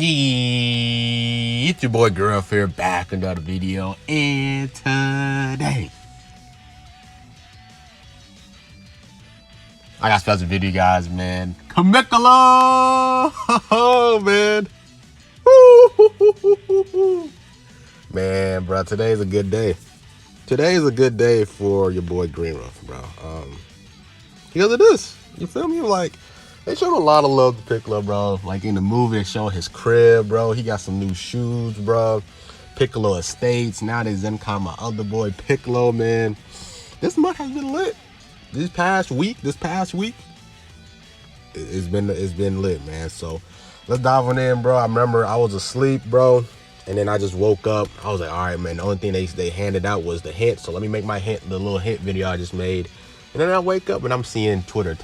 It's your boy Gruff here, back with another video, and today I got a special video, guys, man. Kamikalo! Oh, man. Man, bro, today's a good day. Today is a good day for your boy Greenruff, bro. Because of this, you feel me? Like, they showed a lot of love to Piccolo, bro. Like in the movie, they showed his crib, bro. He got some new shoes, bro. Piccolo Estates. Now they ZENKAI my other boy Piccolo, man. This month has been lit. This past week, it's been lit, man. So let's dive on in, bro. I remember I was asleep, bro, and then I just woke up. I was like, all right, man. The only thing they handed out was the hint. So let me make my hint, the little hint video I just made. And then I wake up and I'm seeing Twitter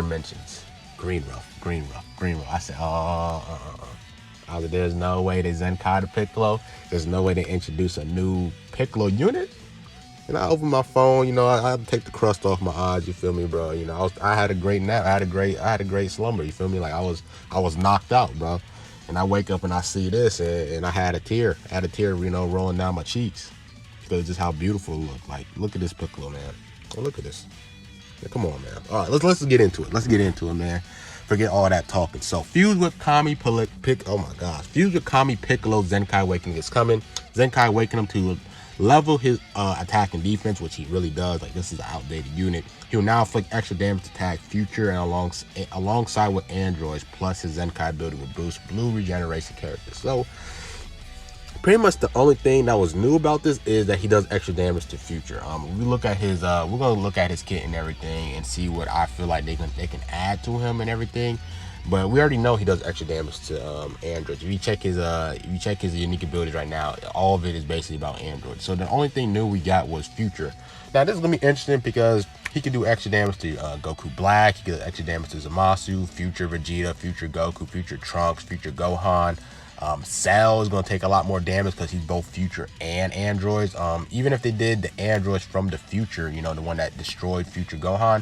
mentions. Greenruff. I said, I was like, there's no way they ZENKAI to Piccolo. There's no way they introduce a new Piccolo unit. And I opened my phone, you know, I had to take the crust off my eyes, you feel me, bro? You know, I had a great nap. I had a great slumber, you feel me? Like I was knocked out, bro. And I wake up and I see this and I had a tear. you know, rolling down my cheeks. Because just how beautiful it looked. Like, look at this Piccolo, man. Oh, look at this. Yeah, come on, man. All right, let's get into it. Let's get into it, man. Forget all that talking. So, fused with Kami Piccolo ZENKAI Awakening is coming. ZENKAI Awakening him to level his attack and defense, which he really does. Like, this is an outdated unit. He'll now inflict extra damage to attack future and alongside with androids, plus his ZENKAI ability will boost blue regeneration characters. So, pretty much the only thing that was new about this is that he does extra damage to future. We look at his we're gonna look at his kit and everything and see what I feel like they can add to him and everything. But we already know he does extra damage to androids. If you check his unique abilities right now, all of it is basically about androids. So the only thing new we got was future. Now this is gonna be interesting because he can do extra damage to Goku Black. He can do extra damage to Zamasu, future Vegeta, future Goku, future Trunks, future Gohan. Cell is going to take a lot more damage because he's both future and androids. Even if they did the androids from the future, you know, the one that destroyed future Gohan,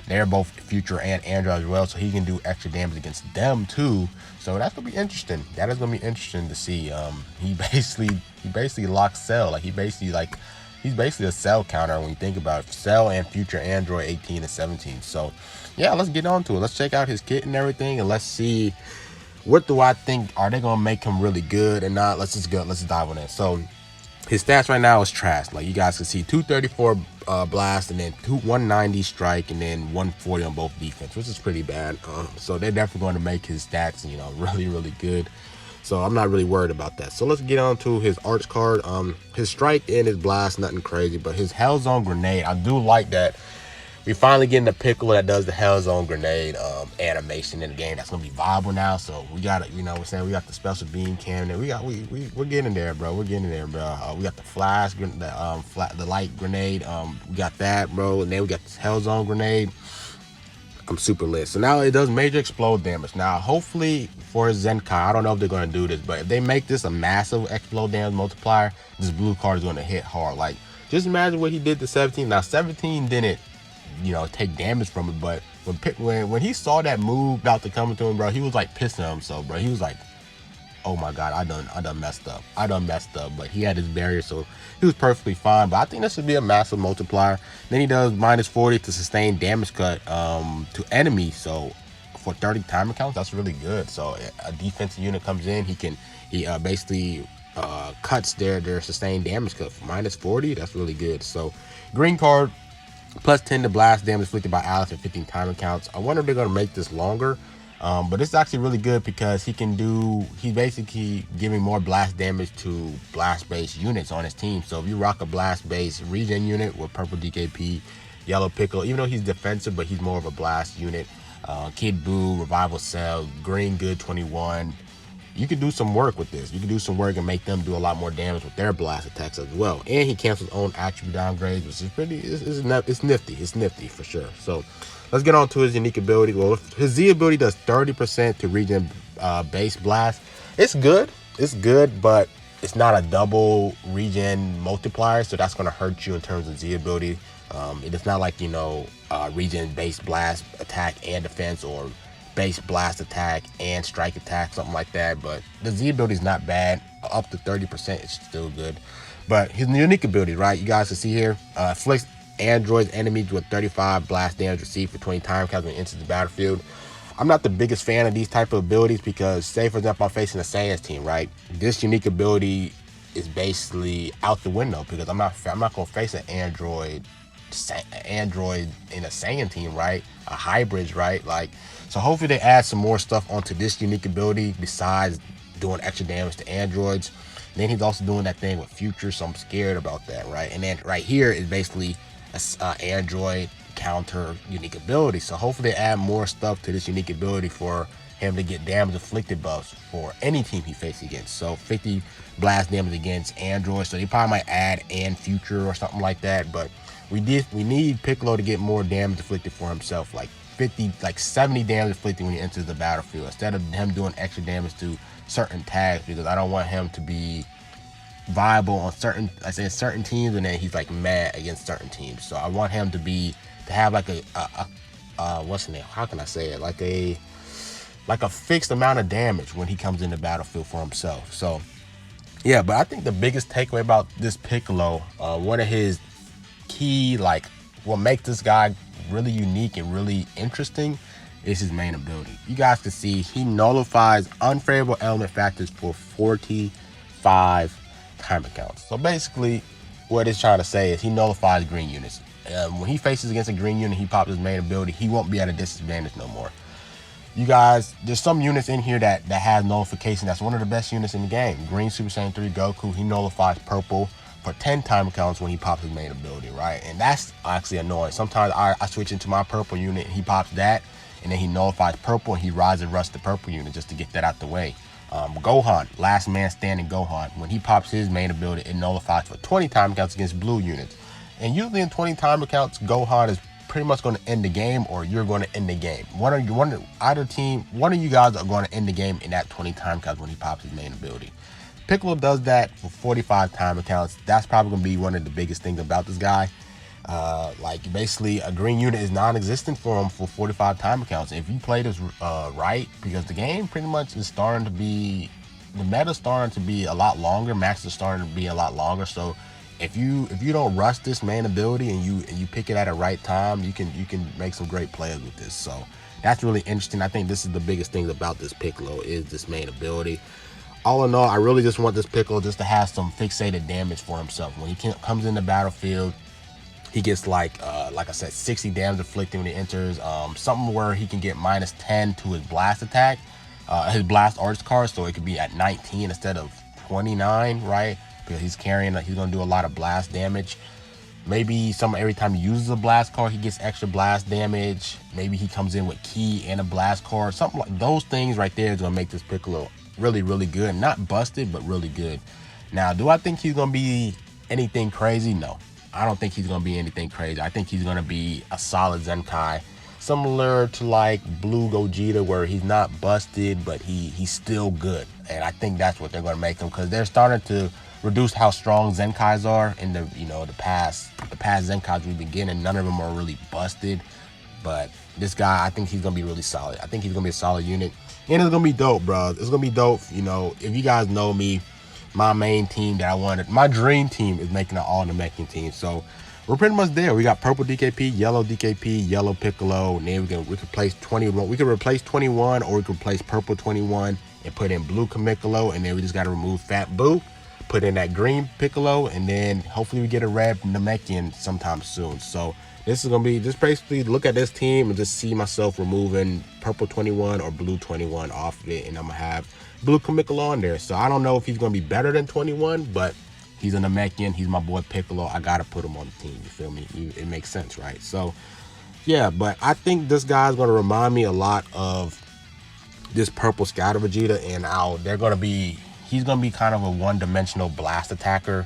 they're both future and androids as well, so he can do extra damage against them too. So that's gonna be interesting. That is gonna be interesting to see. He basically locks Cell. Like he's basically a Cell counter when you think about it. Cell and future android 18 and 17. So yeah, let's get on to it. Let's check out his kit and everything, and let's see. What do I think? Are they gonna make him really good or not? Let's just dive on it. So his stats right now is trash. Like you guys can see, 234 blast, and then 190 strike, and then 140 on both defense, which is pretty bad. So they're definitely going to make his stats, you know, really good. So I'm not really worried about that. So let's get on to his arts card. His strike and his blast, nothing crazy, but his Hell Zone grenade, I do like that. We finally getting the Piccolo that does the Hell Zone grenade animation in the game. That's gonna be viable now. So we got it. You know what I'm saying? We got the special beam cannon. We're getting there, bro. We're getting there, bro. We got the flash, the light grenade. We got that, bro. And then we got this Hell Zone grenade. I'm super lit. So now it does major explode damage. Now, hopefully for ZENKAI, I don't know if they're gonna do this, but if they make this a massive explode damage multiplier, this blue card is gonna hit hard. Like, just imagine what he did to 17. Now 17 didn't, you know, take damage from it, but when he saw that move about to come to him, bro, he was like pissing himself, bro. He was like, oh my god, I done messed up, but he had his barrier, so he was perfectly fine. But I think this should be a massive multiplier. Then he does -40 to sustain damage cut to enemies, so for 30 timer counts, that's really good. So a defensive unit comes in, he basically cuts their sustained damage cut for -40. That's really good. So green card, +10 to blast damage inflicted by allies and 15 timer counts. I wonder if they're going to make this longer. But it's actually really good because he's basically giving more blast damage to blast-based units on his team. So if you rock a blast-based regen unit with purple DKP, yellow Piccolo, even though he's defensive, but he's more of a blast unit, Kid Buu, Revival Cell, Green Good 21, you could do some work with this. You can do some work and make them do a lot more damage with their blast attacks as well. And he cancels his own attribute downgrades, which is it's nifty. It's nifty for sure. So let's get on to his unique ability. Well, his Z ability does 30% to regen base blast. It's good. It's good, but it's not a double regen multiplier, so that's going to hurt you in terms of Z ability. It's not like, you know, regen based blast attack and defense, or base blast attack and strike attack, something like that. But the Z ability is not bad. Up to 30%, it's still good. But his unique ability, right? You guys can see here, afflicts androids enemies with 35 blast damage received for 20 time counts when it enters the battlefield. I'm not the biggest fan of these type of abilities because, say for example, I'm facing a Saiyan team, right? This unique ability is basically out the window because I'm not gonna face an android in a Saiyan team, right? A hybrids, right? Like, so hopefully they add some more stuff onto this unique ability besides doing extra damage to androids. And then he's also doing that thing with future, so I'm scared about that, right? And then right here is basically a android counter unique ability. So hopefully they add more stuff to this unique ability for him to get damage inflicted buffs for any team he faces against. So 50 blast damage against androids. So they probably might add and future or something like that. But we need Piccolo to get more damage inflicted for himself, like 70 damage inflicted when he enters the battlefield, instead of him doing extra damage to certain tags, because I don't want him to be viable on certain teams and then he's like mad against certain teams. So I want him to have like what's the name? How can I say it? Like a fixed amount of damage when he comes in the battlefield for himself. So yeah, but I think the biggest takeaway about this Piccolo, one of his key, like what makes this guy really unique and really interesting, is his main ability. You guys can see he nullifies unfavorable element factors for 45 timer counts. So basically what it's trying to say is he nullifies green units. When he faces against a green unit, he pops his main ability, he won't be at a disadvantage no more. You guys, there's some units in here that has nullification. That's one of the best units in the game. Green Super Saiyan 3 Goku, he nullifies purple for 10 timer counts when he pops his main ability, right? And that's actually annoying. Sometimes I switch into my purple unit and he pops that, and then he nullifies purple and he rise and rush the purple unit just to get that out the way. Gohan, last man standing Gohan, when he pops his main ability, it nullifies for 20 timer counts against blue units. And usually in 20 timer counts, Gohan is pretty much going to end the game, or you're going to end the game. One of you guys are going to end the game in that 20 time counts when he pops his main ability. Piccolo does that for 45 timer counts. That's probably going to be one of the biggest things about this guy. Like basically a green unit is non-existent for him for 45 timer counts. If you play this right, because the game pretty much is starting to be, the meta's starting to be a lot longer, max is starting to be a lot longer. So if you don't rush this main ability and you pick it at the right time, you can make some great plays with this. So that's really interesting. I think this is the biggest thing about this Piccolo, is this main ability. All in all, I really just want this Piccolo just to have some fixated damage for himself. When he comes in the battlefield, he gets like I said, 60 damage inflicted when he enters. Something where he can get -10 to his blast attack, his blast arts card, so it could be at 19 instead of 29, right? Because he's gonna do a lot of blast damage. Maybe every time he uses a blast card, he gets extra blast damage. Maybe he comes in with key and a blast card. Something like those things right there is gonna make this Piccolo really, really good. Not busted, but really good. Now, do I think he's gonna be anything crazy? No, I don't think he's gonna be anything crazy. I think he's gonna be a solid Zenkai, similar to like Blue Gogeta, where he's not busted, but he's still good. And I think that's what they're gonna make him, because they're starting to reduce how strong Zenkais are in the past Zenkais we've been getting. None of them are really busted, but this guy, I think he's gonna be really solid. I think he's gonna be a solid unit, and it's gonna be dope, bro. It's gonna be dope. If you guys know me, my main team that I wanted, my dream team, is making an all Namekian team. So we're pretty much there. We got purple DKP, yellow DKP, yellow Piccolo, and then we could replace 21. We could replace 21, or we could replace purple 21 and put in blue Piccolo, and then we just got to remove Fat Boo, put in that green Piccolo, and then hopefully we get a red Namekian sometime soon. So this is gonna be just basically look at this team and just see myself removing purple 21 or blue 21 off of it, and I'm gonna have blue Piccolo on there. So I don't know if he's gonna be better than 21, but he's a Namekian. He's my boy Piccolo. I gotta put him on the team. You feel me? It makes sense, right? So yeah, but I think this guy's gonna remind me a lot of this purple Scatter Vegeta, and he's gonna be kind of a one-dimensional blast attacker.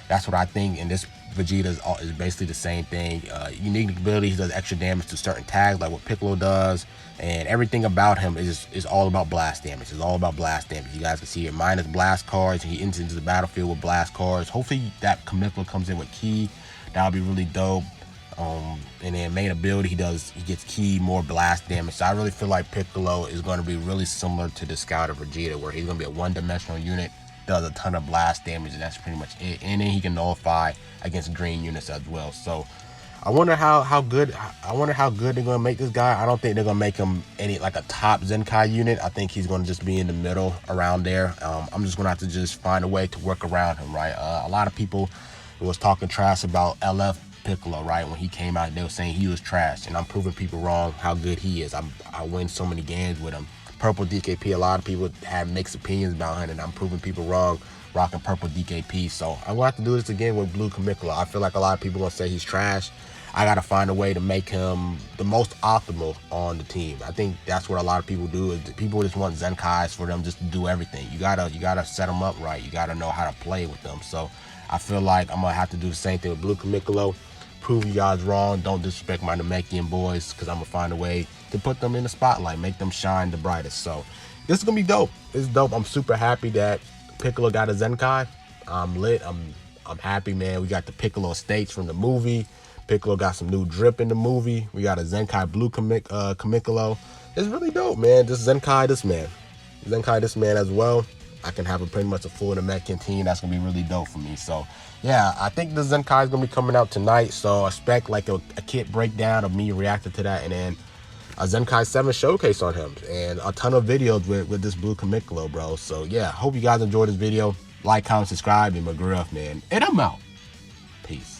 That's what I think. And this Vegeta is basically the same thing. Unique ability, he does extra damage to certain tags like what Piccolo does, and everything about him is all about blast damage. It's all about blast damage. You guys can see it, minus blast cards, and he enters into the battlefield with blast cards. Hopefully that Kamikla comes in with key. That'll be really dope. And then main ability, he gets key more blast damage. So I really feel like Piccolo is going to be really similar to the Scout of Vegeta, where he's going to be a one-dimensional unit, does a ton of blast damage, and that's pretty much it. And then he can nullify against green units as well. So I wonder how good they're gonna make this guy. I don't think they're gonna make him any like a top Zenkai unit. I think he's gonna just be in the middle around there. I'm just gonna have to just find a way to work around him, right? A lot of people was talking trash about LF Piccolo, right? When he came out, they were saying he was trash, and I'm proving people wrong how good he is. I win so many games with him. Purple DKP, a lot of people had mixed opinions about him, and I'm proving people wrong rocking purple DKP. So I'm gonna have to do this again with blue Kamikula. I feel like a lot of people gonna say he's trash. I gotta find a way to make him the most optimal on the team. I think that's what a lot of people do. Is people just want Zenkais for them just to do everything. You gotta set them up right. You gotta know how to play with them. So I feel like I'm gonna have to do the same thing with blue Kamikula. Prove you guys wrong. Don't disrespect my Namekian boys, because I'm gonna find a way to put them in the spotlight, make them shine the brightest. So this is gonna be dope. It's dope. I'm super happy that Piccolo got a Zenkai. I'm lit. I'm happy, man. We got the Piccolo estates from the movie. Piccolo got some new drip in the movie. We got a Zenkai blue Kamikolo. It's really dope, man. This Zenkai this man as well. I can have pretty much a full Namekian team. That's gonna be really dope for me. So yeah, I think the Zenkai is gonna be coming out tonight. So expect like a kit breakdown of me reacting to that, and then a Zenkai 7 showcase on him, and a ton of videos with this blue Kamikolo, bro. So yeah, hope you guys enjoyed this video. Like, comment, subscribe, and McGriff, man. And I'm out. Peace.